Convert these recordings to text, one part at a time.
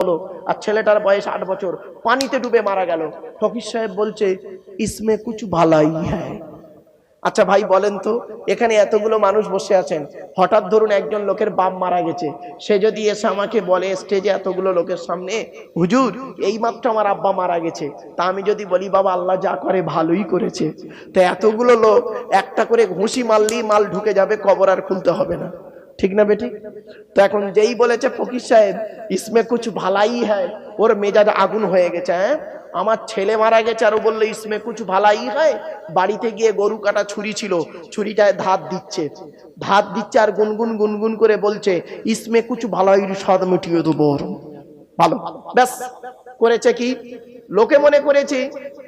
হলো, আর ছেলেটার বয়স 8 বছর, পানিতে ডুবে মারা গেল। ফকির সাহেব বলছে ইসমে কুছ ভালাই হ্যায়। আচ্ছা ভাই বলেন তো, এখানে এতগুলো মানুষ বসে আছেন, হঠাৎ ধরুন একজন লোকের বাপ মারা গেছে, সে যদি এসে আমাকে বলে স্টেজে এতগুলো লোকের সামনে, হুজুর এইমাত্র আমার আব্বা মারা গেছে, তা আমি যদি বলি বাবা আল্লাহ যা করে ভালোই করেছে, তো এতগুলো লোক একটা করে ঘুষি মারলেই মাল ঢুকে যাবে, কবর আর খুলতে হবে না, ঠিক না বেটি? তো এখন যেই বলেছে ফকির সাহেব ইসমে কুছ ভালাই হ্যায়, ওর মেজাজ আগুন হয়ে গেছে। হ্যাঁ, আমার ছেলে মারা গেছে আর ও বললো ইসমে কুছ ভালাই হয়। বাড়িতে গিয়ে গরু কাটা ছুরি ছিল, ছুরিটায় ধার দিচ্ছে আর গুনগুন গুনগুন করে বলছে ইসমে কুছ ভালাইর স্বাদ মিটিয়ে দেবো। ভালো, ব্যাস করেছে কি, লোকে মনে করেছে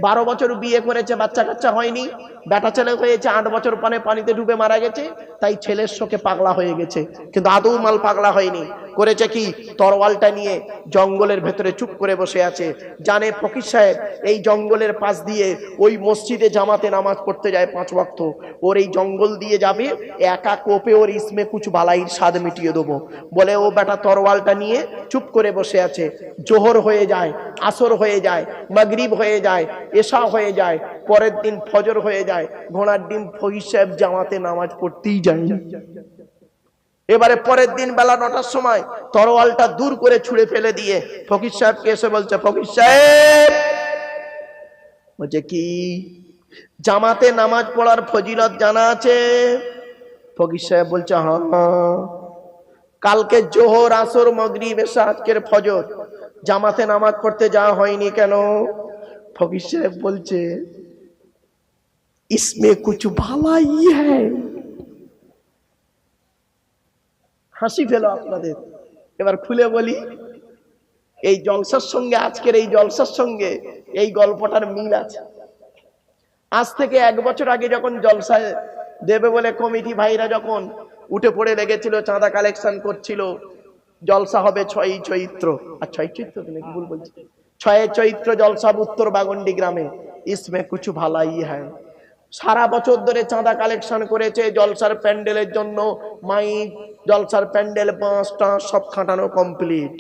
12 বছর বিয়ে করেছে, বাচ্চা কাচ্চা হয়নি, বেটা ছেলে হয়েছে, 8 বছর পরে পানিতে ডুবে মারা গেছে, তাই ছেলের শোকে পাগলা হয়ে গেছে। কিন্তু আদৌ মাল পাগলা হয়নি। করেছে কি, তরোয়ালটা নিয়ে জঙ্গলের ভেতরে চুপ করে বসে আছে। জানে ফকির সাহেব এই জঙ্গলের পাশ দিয়ে ওই মসজিদে জামাতে নামাজ পড়তে যায় 5 ওয়াক্ত, ওর এই জঙ্গল দিয়ে যাবে, একা কোপে ওর ইসমে কুছ ভালাইর স্বাদ মিটিয়ে দেবো বলে ও বেটা তরোয়ালটা নিয়ে চুপ করে বসে আছে। জোহর হয়ে যায়, আসর হয়ে যায়, মাগরিব হয়ে যায়, এশা হয়ে যায়, পরের দিন ফজর হয়ে যায়, ঘোড়ার ডিম ফকির সাহেব জামাতে নামাজ পড়তেই যায়। এবারে পরের দিন বেলা 9টার সময় তরোয়ালটা দূর করে ছুঁড়ে ফেলে দিয়ে ফকির সাহেবকে এসে বলছে, ফকির সাহেব বলছে কি, জামাতে নামাজ পড়ার ফজিলত জানা আছে? ফকির সাহেব বলছে হ্যাঁ। কালকে জোহর আসর মাগরিব এশা আজকের ফজর জামাতে নামাজ পড়তে যাওয়া হয়নি কেন? ফকির সাহেব বলছে ইসমে কুছ ভালাই হ্যায়। হাসি পেল আপনাদের। এবার খুলে বলি, এই জলসার সঙ্গে আজকের এই জলসার সঙ্গে এই গল্পটার মিল আছে। আজ থেকে 1 বছর আগে যখন জলসায় দেবে বলে কমিটি ভাইরা যখন উঠে পড়ে লেগেছিল, চাঁদা কালেকশন করছিল, জলসা হবে 6ই চৈত্র, আর 6ই চৈত্র নাকি ভুল বলছি, 6 চৈত্র জলসা উত্তর বাগন্ডি গ্রামে, ইসমে কুছ ভালাই হ্যায়। সারা বছর ধরে চাঁদা কালেকশন করেছে জলসার প্যান্ডেলের জন্য, মাইক, জলসার প্যান্ডেল, বাঁশ টাঁশ সব খাটানো কমপ্লিট,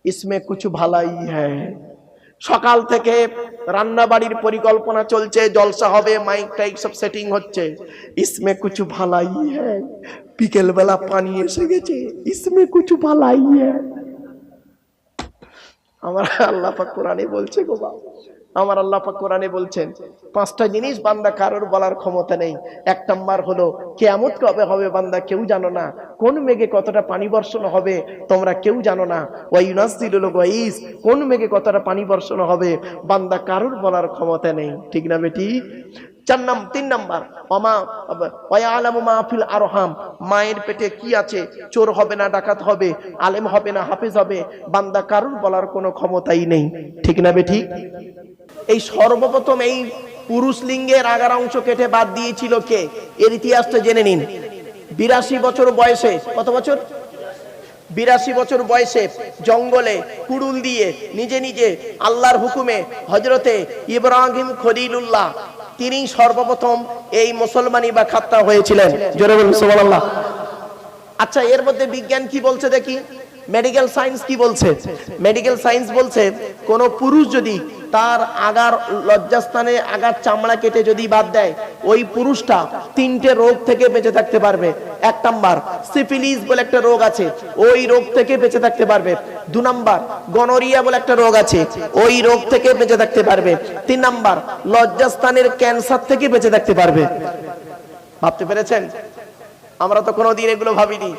ইসমে কুছ ভালাই হ্যায়। সকাল থেকে রান্না বাড়ির পরিকল্পনা চলছে, জলসা হবে, মাইক টাইক সব সেটিং হচ্ছে, ইসমে কুছ ভালাই হ্যায়। বিকেল বেলা পানি এসে গেছে, ইসমে কুছ ভালাই হ্যায়। আমার আল্লাহ পাক কোরআনে বলছে গো বাবা, আমার আল্লাহ পাক কোরআনে বলছেন 5টা জিনিস বান্দা কারোর বলার ক্ষমতা নেই। 1 নাম্বার হলো কিয়ামত কবে হবে বান্দা কেউ জানো না, কোন মেঘে কতটা পানি বর্ষণ হবে তোমরা কেউ জানো না, ওয়াইনাসিলুল গাইস, কোন মেঘে কতটা পানি বর্ষণ হবে বান্দা কারোর বলার ক্ষমতা নেই, ঠিক না বেটি? 3 নাম্বার ওয়ায়ালামু মা ফিল আরহাম, মায়ের পেটে কি আছে, চোর হবে না ডাকাত হবে, আলেম হবে না হাফেজ হবে, বান্দা কারোর বলার কোনো ক্ষমতাই নেই, ঠিক না বেটি? এই সর্বপ্রথম এই পুরুষ লিঙ্গের আগার অংশ কেটে বাদ দিয়েছিল কে, এর ইতিহাসটা জেনে নিন। 82 বছর বয়সে, কত বছর? 82 বছর বয়সে জঙ্গলে কুড়ুল দিয়ে নিজে নিজে আল্লাহর হুকুমে হযরতে ইব্রাহিম খলিলুল্লাহ তিনি সর্বপ্রথম এই মুসলমানি বা খাত্তা হয়েছিলেন। জোরে বলুন সুবহানাল্লাহ। আচ্ছা, এর মধ্যে বিজ্ঞান কি বলছে দেখি, মেডিকেল সায়েন্স কি বলছে? মেডিকেল সায়েন্স বলছে কোন পুরুষ যদি তার আগার লজ্জাস্থানে আগার চামড়া কেটে যদি বাদ দেয়, ওই পুরুষটা 3টে রোগ থেকে বেঁচে থাকতে পারবে। 1 নাম্বার সিফিলিস বলে একটা রোগ আছে, ওই রোগ থেকে বেঁচে থাকতে পারবে। 2 নাম্বার গনোরিয়া বলে একটা রোগ আছে, ওই রোগ থেকে বেঁচে থাকতে পারবে। 3 নাম্বার লজ্জাস্থানের ক্যান্সার থেকে বেঁচে থাকতে পারবে। ভাবতে পেরেছেন? আমরা তো কোনোদিন এগুলো ভাবিনি,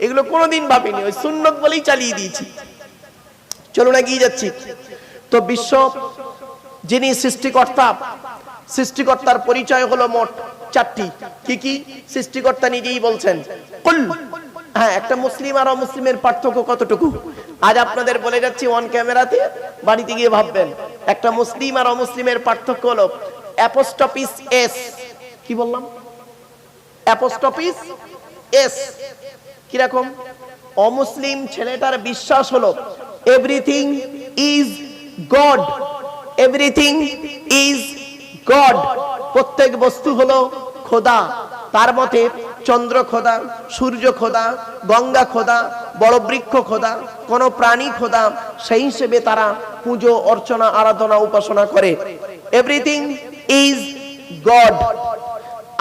এগুলো কোনোদিন ভাবিনি, ওই সুন্নত বলেই চালিয়ে দিয়েছি। চলুন এগিয়ে যাচ্ছি। তো বিশ্ব যিনি সৃষ্টিকর্তা, সৃষ্টিকর্তার পরিচয় হলো মোট 4টি। কি কি? সৃষ্টিকর্তা নিজেই বলছেন কুল। হ্যাঁ, একটা মুসলিম আর অমুসলিমের পার্থক্য কতটুকু আজ আপনাদের বলে যাচ্ছি অন ক্যামেরাতে, বাড়িতে গিয়ে ভাববেন। একটা মুসলিম আর অমুসলিমের পার্থক্য হলো অ্যাপোস্ট্রফিস এস। কি বললাম? অ্যাপোস্ট্রফিস এস। কিরকম? অমুসলিম ছেলেটার বিশ্বাস হলো everything is god, everything is god, প্রত্যেক বস্তু হলো খোদা। তার মতে চন্দ্র খোদা, সূর্য খোদা, গঙ্গা খোদা, বড় বৃক্ষ খোদা, কোন প্রাণী খোদা, সেই হিসেবে তারা পুজো অর্চনা আরাধনা উপাসনা করে। Everything is God.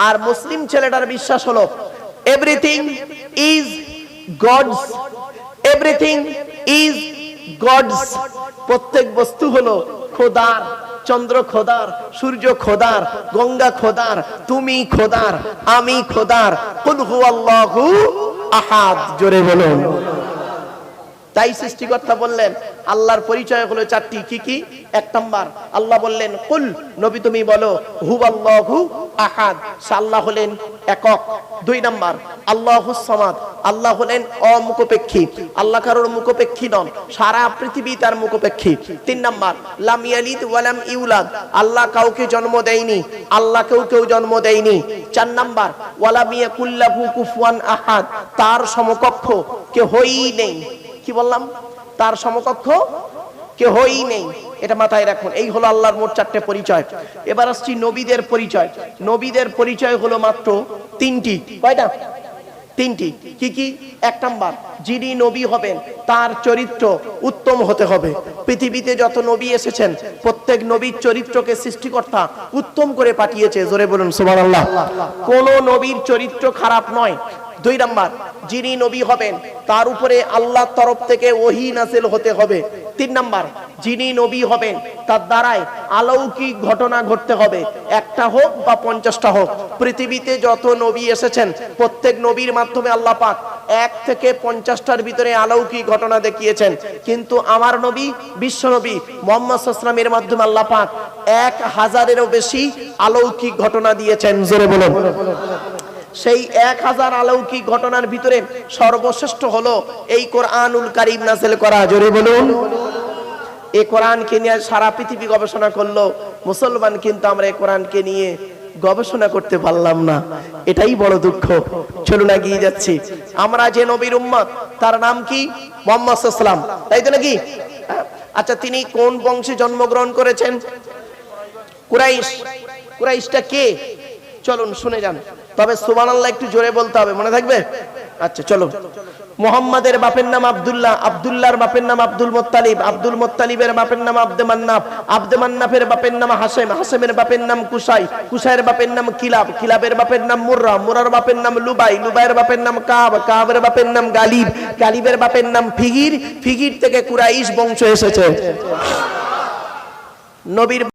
আর মুসলিম ছেলেটার বিশ্বাস হলো everything is God's, everything is God's. প্রত্যেক বস্তু হলো খোদার, চন্দ্র খোদার, সূর্য খোদার, গঙ্গা খোদার, তুমি খোদার, আমি খোদার। কুল হুয়াল্লাহু আহাদ, জোরে বলুন। তাই সৃষ্টিকর্তা বললেন আল্লাহর পরিচয় হলো চারটি। কি কি? এক নাম্বার, আল্লাহ বললেন কুল, নবী তুমি বলো, হুয়াল্লাহু আহাদ, আল্লাহ হলেন একক। দুই নাম্বার, আল্লাহুস সামাদ, আল্লাহ হলেন অমুখপেক্ষী, আল্লাহ কারোর মুখপেক্ষী নন, সারা পৃথিবী তার মুখপেক্ষী। তিন নাম্বার, লাম ইয়ালিদ ওয়া লাম ইউলাদ, আল্লাহ কাউকে জন্ম দেয়নি, আল্লাহ কেউ জন্ম দেয়নি। চার নাম্বার, ওয়ালাম ইয়াকুল লাহু কুফুয়ান আহাদ, তার সমকক্ষ কেউই নেই। কি বললাম? তার সমকক্ষ কেউই নেই। এটা মাথায় রাখুন। এই হলো আল্লাহর মোট চারটে পরিচয়। এবার আসছি নবীদের পরিচয়। নবীদের পরিচয় হলো মাত্র তিনটি। কয়টা? তিনটি। কি কি? এক নাম্বার, যিনি নবী হবেন তার চরিত্র উত্তম হতে হবে। পৃথিবীতে যত নবী এসেছেন প্রত্যেক নবীর চরিত্রকে সৃষ্টিকর্তা উত্তম করে পাঠিয়েছে, জোরে বলুন সুবহানাল্লাহ। কোন নবীর চরিত্র খারাপ নয়। দুই নাম্বার, যিনি নবী হবেন তার উপরে আল্লাহর তরফ থেকে ওহী নাযিল হতে হবে। তিন নাম্বার, যিনি নবী হবেন তার দ্বারাই অলৌকিক ঘটনা ঘটতে হবে, একটা হোক বা 50টা হোক। পৃথিবীতে যত নবী এসেছেন প্রত্যেক নবীর মাধ্যমে আল্লাহ পাক 1 থেকে 50টার ভিতরে অলৌকিক ঘটনা দেখিয়েছেন, কিন্তু আমার নবী বিশ্ব নবী মুহাম্মদ সাল্লাল্লাহু আলাইহি ওয়াসাল্লামের মাধ্যমে আল্লাহ পাক 1000-এরও বেশি অলৌকিক ঘটনা দিয়েছেন, জোরে বলুন। সেই 1000 অলৌকিক ঘটনার ভিতরে সর্বশ্রেষ্ঠ হলো এই কোরআনুল কারীম নাযিল করা, জোরে বলুন। এই কোরআনকে নিয়ে সারা পৃথিবী গবেষণা করলো, মুসলমান কিন্তু আমরা এই কোরআনকে নিয়ে গবেষণা করতে পারলাম না। এটাই বড় দুঃখ। চলুন এগিয়ে যাচ্ছি। আমরা যে নবীর উম্মত তার নাম কি? মুহাম্মদ সাল্লাল্লাহু আলাইহি ওয়াসাল্লাম, তাই তো নাকি? আচ্ছা, তিনি কোন বংশে জন্মগ্রহণ করেছেন? কুরাইশ। কুরাইশটা কে? চলুন শুনে যান। তবে সুবহানাল্লাহ একটু জোরে বলতে হবে, মনে থাকবে? আচ্ছা চলো। মুহাম্মাদের বাপের নাম আব্দুল্লাহ, আব্দুল্লাহর বাপের নাম আব্দুল মুত্তালিব, আব্দুল মুত্তালিবের বাপের নাম আব্দে মান্নাফ, আব্দে মান্নাফের বাপের নাম হাশেম, হাশেমের বাপের নাম কুসাই, কুসাইয়ের বাপের নাম কিলাব, কিলাবের বাপের নাম মুররা, মুরার বাপের নাম লুবাই, লুবাইয়ের বাপের নাম কাব, কাবের বাপের নাম গালিব, গালিবের বাপের নাম ফিগির, ফিগির থেকে কুরাইশ বংশ এসেছে। নবীর